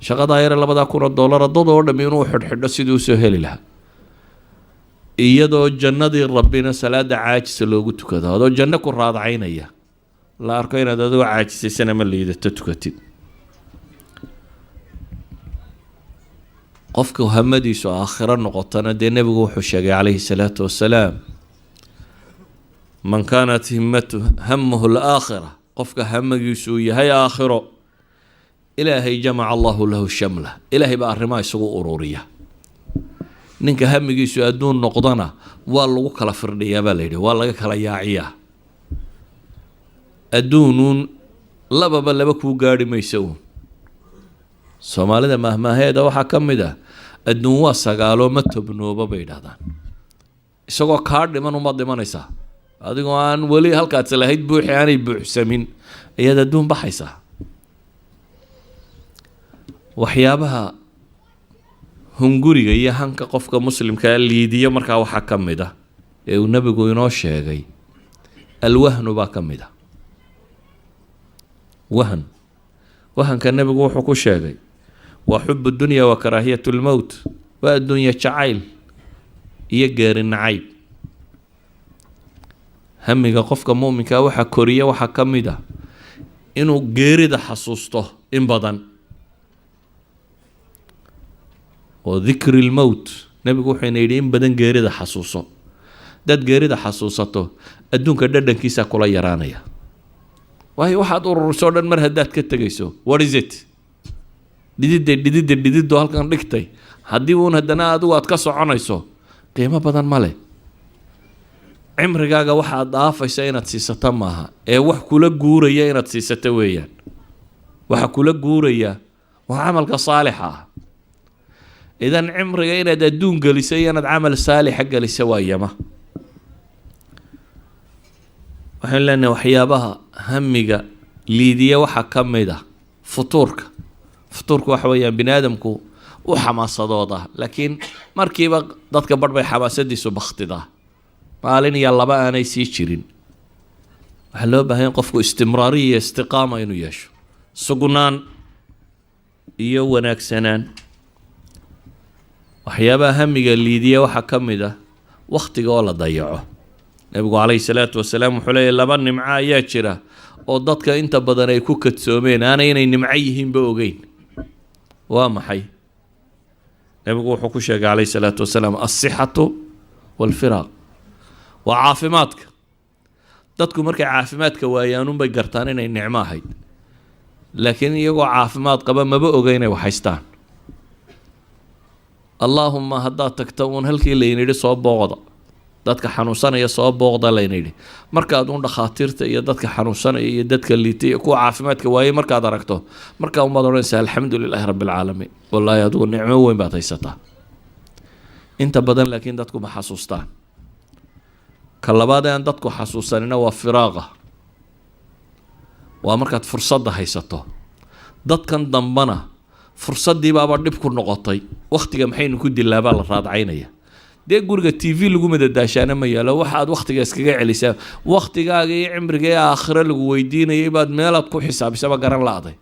shaqadaa yare $2,000 dad oo dhammi inuu xidhxidho sidii usoo heli lahaa iyadoo jannadii rabbina salaada caajisa loogu tukado adoo janno ku raadcaynaya la arko inaad adoo caajisaysana ma liidato tukatid. qofka hamadiisu aakhiro noqotana dee nebigu wuxuu sheegay calayhi salaatu wasalaam man kaanat hamuhu alaakhira qofka hamagiisu yahay aakhiro ilaahay jamaca allahu lahu shamla ilaahay baa arrimaha isugu ururiya. ninka hamigiisu adduun noqdana waa lagu kala firdhiyaa baa layidhi waa laga kala yaaciyaa. adduunuun laba kuu gaadhi maysa uun. soomaalida mahmaaheeda waxaa ka mid ah adduun waa 9 ma tobnooba bay yidhahdaan. isagoo kaa dhiman uma dhimanaysaa adigoo aan weli halkaad salahayd buuxi aanay buuxsamin ayaad adduun baxaysaa. waxyaabaha hunguriga iyo hanka qofka muslimkaa liidiyo markaa waxaa ka mid ah ee uu nebigu inoo sheegay alwahnu baa ka mid ah. wahanka nebigu wuxuu ku sheegay waa xubu dunya wa karaahiyat lmowt waa adduunya jacayl iyo geeri nacayb. hamiga qofka mu'minkaa waxaa koriya waxaa ka mid ah inuu geerida xasuusto in badan oo dikri lmowt. nebigu wuxuuna yidhi in badan geerida xasuuso. dad geerida xasuusato adduunka dhadhankiisa kula yaraanaya. waayo waxaad ururisoo dhan mar haddaad ka tegayso what is it dhididdo halkan dhigtay haddii uun haddana adigu aad ka soconayso qiimo badan ma leh. cimrigaaga waxaad dhaafaysa inaad siisato maaha ee wax kula guuraya inaad siisato weeyaan. waxa kula guuraya waa camalka saalixa ah. idan cimriga inaad adduun geliso iyo inaad camal saalixa geliso waa yama. waxaan leenahay waxyaabaha hamiga liidiya waxaa ka mid ah futuurka waxa weeyaan bini aadamku u xamaasadooda laakiin markiiba dadka badh bay xamaasadiisu bakhtidaa maalin iyo 2 aanay sii jirin. waxaa loo baahan yahay qofku istimraariya iyo istiqaama inuu yeesho sugnaan iyo wanaagsanaan. waxyaabaha hamiga liidiya waxaa ka mid ah wakhtiga oo la dayaco. nebigu calayhi salaatu wasalaam wuxuu leeyahy 2 nimco ayaa jira oo dadka inta badan ay ku kadsoomeen aanay inay nimco yihiinba ogeyn. waa maxay? nebigu wuxuu ku sheegay calayhi salaatu wasalaam alsixatu waalfiraaq. waa caafimaadka. dadku markay caafimaadka waayaanunbay gartaan inay nicmo ahayd laakiin iyagoo caafimaad qaba maba oga inay wax haystaan. allaahumma haddaad tagta uun halkii laynidhi soo booqda dadka xanuunsanaya soo booqda layna yidhi markaad un dhakhaatiirta iyo dadka xanuunsanaya iyo dadka liitay iyo kuwa caafimaadka waayey markaad aragto markaa umaad odhanaysaa alxamdu lilaahi rabbi alcaalamiin wallaahi adigu nicmo weyn baad haysataa inta badan laakiin dadku ma xasuustaan ka labaad ee aan dadku xasuusanina waa firaaqa waa markaad fursadda haysato dadkan dambana fursaddii baaba dhib ku noqotay wakhtiga maxaynu ku dilaabaa la raadcaynaya dee guriga t v lagu madadaashaana ma yaalo waxaad wakhtiga iskaga celisaa wakhtigaaga iyo cimriga ee aakhiro lagu weydiinayay baad meelaad ku xisaabisaba garan la-day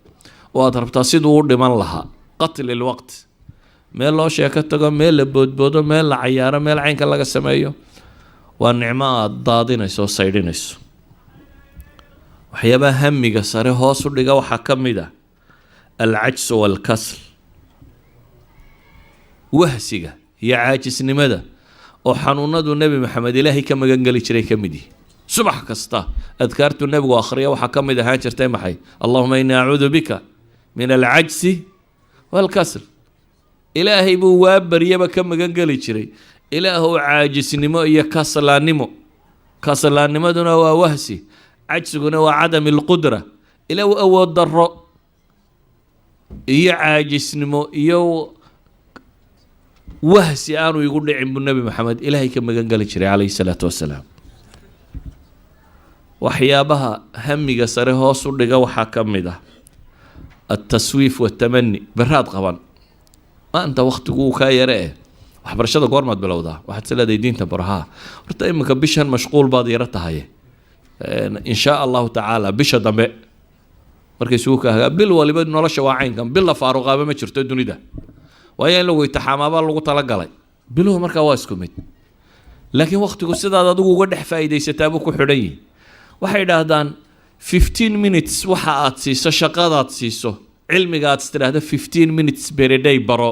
oo aad rabtaa siduu u dhiman lahaa qatli lwaqt meel loo sheeko tago meel la boodboodo meel la cayaaro meel caynka laga sameeyo waa nicmo aad daadinayso oo saydhinayso waxyaabaha hamiga sare hoos u dhiga waxaa ka mid ah alcajsu waalkasl wahsiga iyo caajisnimada oo xanuunadu nebi maxamed ilaahay ka magangeli jiray ka mid yihi subax kasta adkaartu nebigu akhriya waxaa ka mid ahaan jirtay maxay allahuma inii acuudu bika min alcajsi waalkasl ilaahay buu waa baryaba ka magangeli jiray ilaahow caajisnimo iyo kaslaannimaduna waa wahsi cajsiguna waa cadami alqudra ilaahu awood darro iyo caajisnimo iyo wahsi aanu igu dhicin buu nebi maxamed ilaahay ka magangeli jiray calayhi salaatu wasalaam waxyaabaha hamiga sare hoos u dhiga waxaa ka mid ah altaswiif waatamani beraad qaban maanta wakhtigu uu kaa yare waxbarashada goormaad bilowdaa waxaad isleedahay diinta barahaa horta iminka bishan mashquul baad yaro tahay in shaa allahu tacaala bisha dambe markay sugu kaagaa bil waliba nolosha waa caynkan bil la faaruqaaba ma jirto dunida waayo in lagu itixaamaabaa lagu talagalay biluhu markaa waa isku mid laakiin wakhtigu sidaad adigu uga dhex faa'iidaysataa buu ku xidhan yihi waxay idhaahdaan 15 minutes waxa aad siiso shaqadaad siiso cilmiga aad istiraahdo 15 minutes per day baro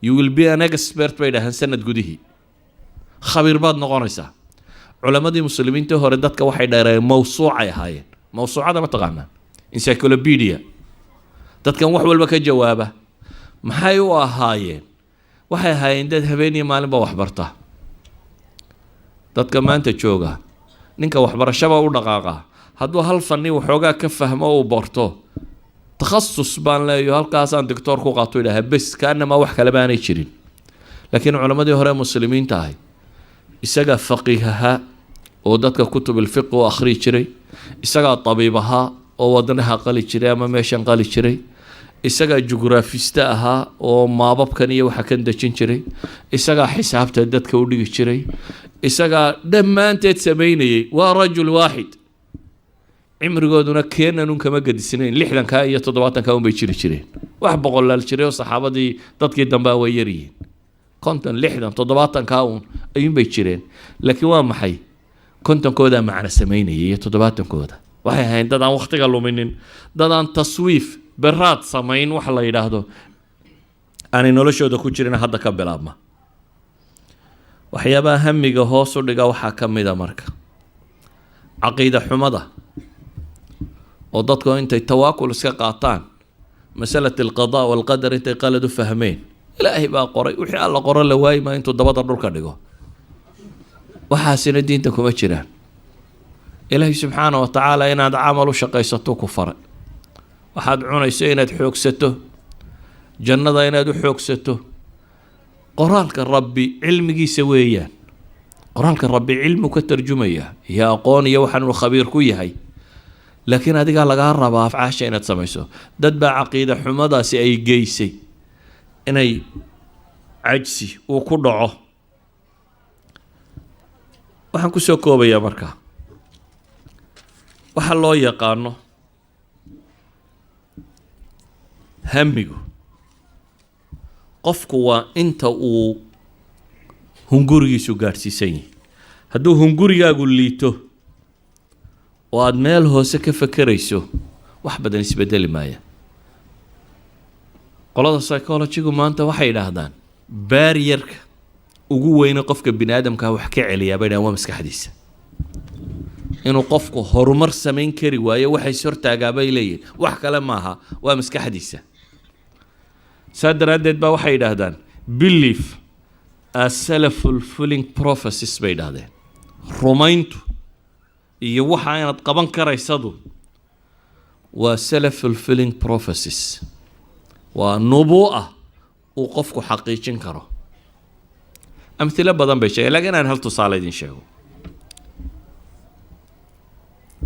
you will be an expert bay dhahaan sanad gudihii khabiir baad noqonaysaa culamadii muslimiinta hore dadka waxay dheereen mawsuucay ahaayeen mawsuucada ma taqaanaan encyclopedia dadkan wax walba ka jawaaba maxay u ahaayeen waxay ahaayeen dad habeen iyo maalinba waxbarta dadka maanta jooga ninka waxbarashaba u dhaqaaqa hadduu hal fanni waxoogaa ka fahmo uu barto takhasus baan leeyo halkaasaan doctor ku qaato idhaha bes kaanama wax kale baanay jirin laakiin culamadii hore muslimiinta ahay isagaa faqiihaha oo dadka kutubulfiq u akhri jiray isagaa tabiib ahaa oo wadnaha qali jiray ama meeshan qali jiray isagaa jugraafista ahaa oo maababkan iyo waxa kan dejin jiray isagaa xisaabta dadka u dhigi jiray isagaa dhammaanteed samaynayay waa rajul waaxid cimrigooduna keenanun kama gadisnayn 60ka iyo 70ka un bay jiri jireen wax boqolaal jiray oo saxaabadii dadkii dambe way yaryihiin 50 60 70ka un ayuun bay jireen laakiin waa maxay 50kooda macna samaynayay iyo 70kooda waxay ahayn dad aan waqtiga luminin dad aan taswiif beraad samayn wax la yidhaahdo aanay noloshooda ku jirin hadda ka bilaabma waxyaabaha hamiga hoos u dhiga waxaa ka mid a marka caqiida xumada oo dadku intay tawaakul iska qaataan masalati alqadaa walqadar intay qalad u fahmeen ilaahay baa qoray wixii alla qoro la waayi maa intuu dabada dhulka dhigo waxaasina diinta kuma jiraan ilaahay subxaana wa tacaala inaad camal u shaqaysato ku faray waxaad cunayso inaad xoogsato jannada inaad u xoogsato qoraalka rabbi cilmigiisa weeyaan qoraalka rabbi cilmu ka tarjumaya iyo aqoon iyo waxaanuu khabiir ku yahay laakiin adigaa lagaa rabaa afcaasha inaad samayso dad baa caqiida xumadaasi ay geysay inay cajsi uu ku dhaco waxaan kusoo koobayaa markaa waxa loo yaqaano hamigu qofku waa inta uu hungurigiisu gaadhsiisan yahay hadduu hungurigaagu liito oo aada meel hoose ka fakerayso wax badan isbedeli maaya qolada psychologigu maanta waxay idhaahdaan baariyarka ugu weyne qofka bini aadamkaa wax ka celiyaa bay dhahaan waa maskaxdiisa inuu qofku horumar samayn kari waayo waxay hortaagaa bay leeyihin wax kale maaha waa maskaxdiisa saa daraaddeed baa waxay yidhaahdaan belief a self-fulfilling prophecies bay dhahdeen. rumayntu iyo waxa inaad qaban karaysadu waa self-fulfilling prophecies, waa nubuu'a uu qofku xaqiijin karo. amthilo badan bay sheegeen, laakiin aan hal tusaale idin sheego.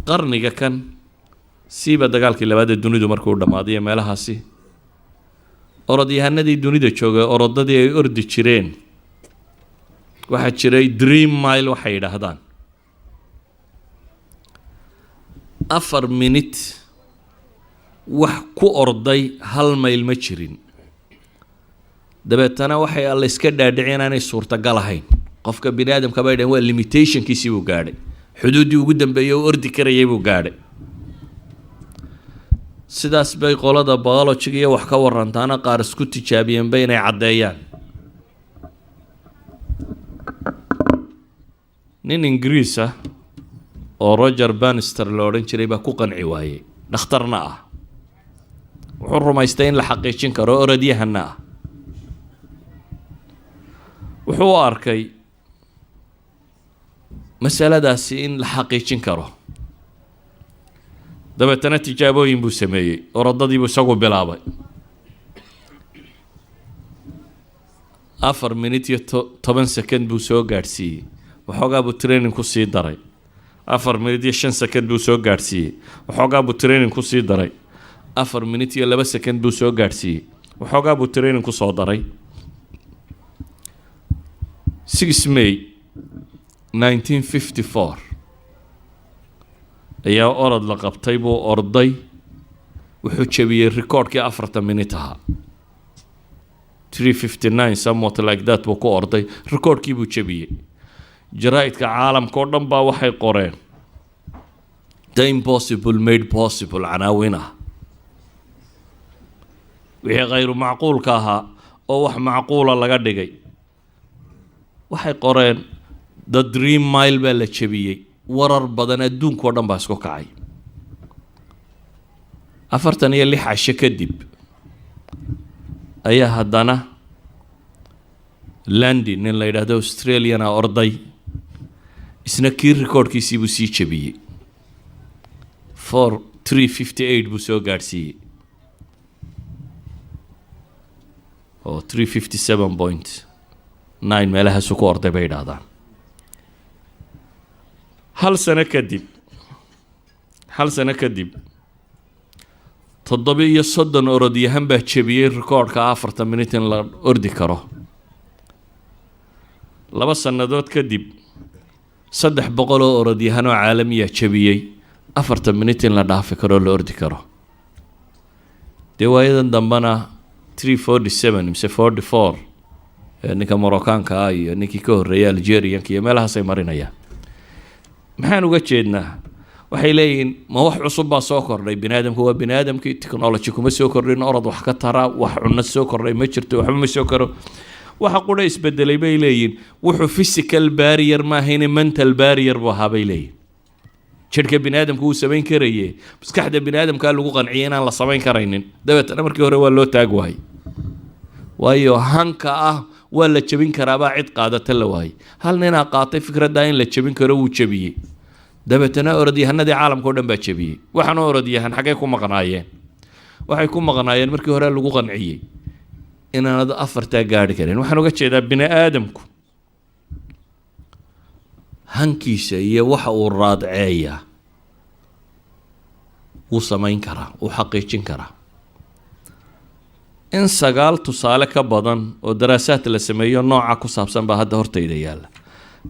qarniga kan siiba dagaalkii labaad ee dunidu markuu dhammaaday ee meelahaasi orodyahanadii dunida joogay orodadii ay ordi jireen waxaa jiray dream mile waxay yidhaahdaan 4 minute wax ku orday 1 mayl ma jirin. dabeetana waxay alla iska dhaadhiceen inaanay suurtagal ahayn. qofka bini aadamka bay dhaheen waa limitationkiisii buu gaadhay, xuduuddii ugu dambeeyey oo ordi karayay buu gaadhay. sidaas bay qolada biology iyo wax ka warantaana qaar isku tijaabiyeen bay inay caddeeyaan. nin ingiriis ah oo Roger Bannister la odhan jiray baa ku qanci waayey, dhakhtarna ah. wuxuu rumaystay in la xaqiijin karo, orodyahanna ah. wuxuu u arkay masaladaasi in la xaqiijin karo. dabeetana tijaabooyin buu sameeyey, orodadiibuu isagu bilaabay. 4 minute iyo 10 second buu soo gaadhsiiyey, waxoogaa buu training ku sii daray. 4 minute iyo 5 second buu soo gaadhsiiyey, waxoogaa buu training ku sii daray. 4 minute iyo 2 second buu soo gaadhsiiyey, waxoogaa buu training ku soo daray. 6 May 1954 ayaa orod la qabtay, buu orday, wuxuu jabiyey rikoodhkii 4 minute ahaa. 3:59 somewhat like that buu ku orday, rikoodhkii buu jabiyey. jaraa'idka caalamka oo dhan baa waxay qoreen the impossible made possible, canaawin ah. wixii khayru macquulka ahaa oo wax macquula laga dhigay. waxay qoreen the dream mile baa la jabiyey. warar badan adduunkao dhan baa isku kacay. 46 casho kadib ayaa haddana Landi nin la yidhaahdo Australiana orday, isna kii rikoodhkiisii buu sii jabiyey. 3:58 buu soo gaadhsiiyey oo 3:57.9 meelahaasu ku orday bay yidhaahdaan. hal sano kadib 37 orodyahan baa jabiyey rikoodhka 4 minute in la ordi karo. 2 sannadood kadib 300 oo orodyahan oo caalamiya jabiyey 4 minute in la dhaafi karo, la ordi karo. dee waayadan dambana 3:47 mise 44 ninka Moroccaanka ah iyo ninkii ka horreeyay Algerianka iyo meelahaasay marinayaan. maxaan uga jeednaa? waxay leeyihiin ma wax cusub baa soo kordhay? bini aadamku waa bini aadamkii, technology kuma soo kordhin, orod wax ka tara, wax cunno soo kordhay ma jirto, waxba ma soo karo. waxa qudha isbedelay bay leeyihiin wuxuu physical barrier maahayne mental barrier buu ahaa bay leeyihin. jidhka bini aadamku wuu samayn karaye, maskaxda bini aadamkaa lagu qanciyay inaan la samayn karaynin. dabeetana markii hore waa loo taag waayey, waayo hanka ah waa la jabin karaabaa cid qaadata la waayey. hal ninaa qaatay fikraddaa in la jabin karo, wuu jabiyey. dabeetana orodyahanadii caalamka o dhan baa jabiyey. waxaana orodyahan xaggay ku maqnaayeen? waxay ku maqnaayeen markii hore lagu qanciyey inaanad 4 gaadhi karin. waxaan uga jeedaa bini aadamku hankiisa iyo waxa uu raadceeya wuu samayn karaa, wuu xaqiijin karaa. in 9 tusaale ka badan oo daraasaad la sameeyo nooca ku saabsan baa hadda hortayda yaalla,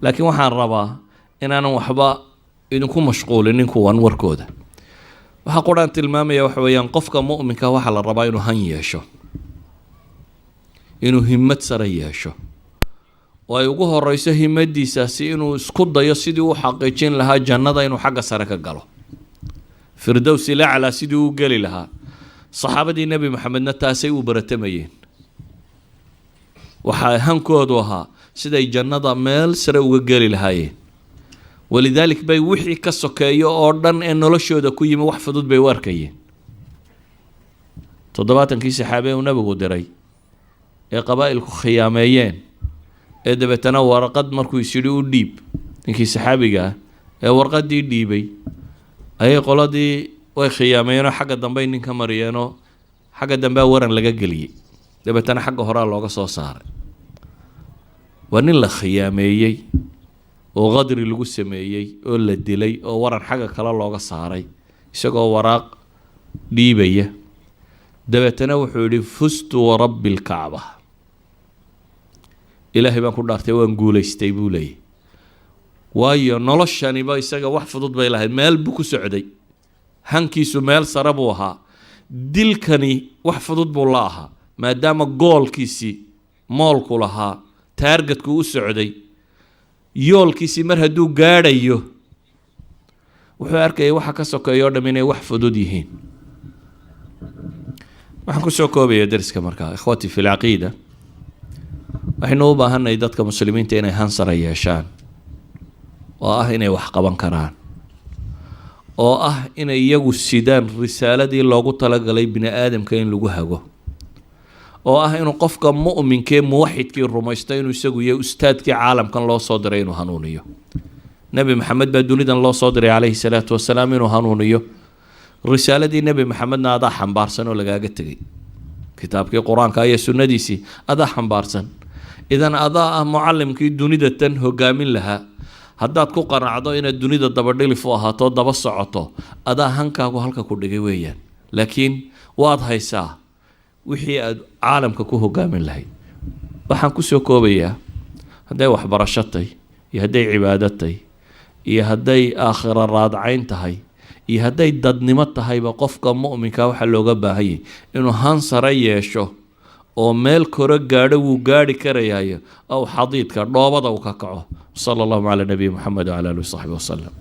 laakiin waxaan rabaa inaanan waxba idinku mashquulinin kuwan warkooda. waxa quraan tilmaamaya waxa weeyaan qofka mu'minka waxa la rabaa inuu han yeesho, inuu himmad sare yeesho, oo ay ugu horeyso himmadiisaasi inuu isku dayo sidii uu xaqiijin lahaa jannada inuu xagga sare ka galo, firdowsi laclaa sidii uu geli lahaa. saxaabadii nebi maxamedna taasay u baratamayeen. waxaa hankoodu ahaa siday jannada meel sare uga geli lahaayeen. walidaalik bay wixii ka sokeeyo oo dhan ee noloshooda ku yimi wax fudud bay u arkayeen. 70 saxaabe uu nabigu diray ee qabaa'ilku khiyaameeyeen dabeetana warqad markuu isyidhi u dhiib ninkii saxaabiga ah ee warqadii dhiibay ayay qoladii way khiyaameenoo xagga dambe nin ka mariyeenoo xagga dambe waran laga geliyey dabeetana xagga horaa looga soo saaray waa nin la khiyaameeyey oo qadri lagu sameeyey oo la dilay oo waran xagga kale looga saaray isagoo waraaq dhiibaya dabeetana wuxuu yidhi fustu warabbi lkacba ilaahay baan ku dhaartay waan guulaystay buu leeyahy waayo noloshaniba isaga wax fudud bay lahayd meel buu ku socday hankiisu meel sare buu ahaa dilkani wax fudud buu la ahaa maadaama goolkiisii moolku lahaa taargetku u socday yoolkiisii mar hadduu gaadhayo wuxuu arkayay waxa ka sokeeya oo dham inay wax fudud yihiin waxaan kusoo koobaya dariska markaa ikhwatii fi lcaqiida waxaynu u baahanay dadka muslimiinta inay hansara yeeshaan oo ah inay wax qaban karaan oo ah inay iyagu sidaan risaaladii loogu talagalay bini aadamka in lagu hago oo ah inuu qofka mu'minkee muwaxidkii rumaysto inuu isagu yahay ustaadkii caalamkan loo soo diray inuu hanuuniyo nebi maxamed baa dunidan loo soo diray calayhi salaatu wasalaam inuu hanuuniyo risaaladii nebi maxamedna adaa xambaarsan oo lagaaga tegay kitaabkii qur-aanka iyo sunnadiisii adaa xambaarsan idan adaa ah mucallimkii dunida tan hogaamin lahaa haddaad ku qanacdo inaad dunida dabadhilif u ahaato daba socoto adaa hankaagu halka ku dhigay weeyaan laakiin waad haysaa wixii aad caalamka ku hogaamin lahayd waxaan kusoo koobayaa hadday waxbarasho tahay iyo hadday cibaado tahay iyo hadday aakhira raadcayn tahay iyo hadday dadnimo tahayba qofka mu'minka waxaa looga baahanyay inuu hansare yeesho oo meel koro gaadho wuu gaadhi karayaayo aw xadiidka dhoobada uu ka kaco sala allahu calaa nabiyi moxamed wacala alihi wasaxbi wasalam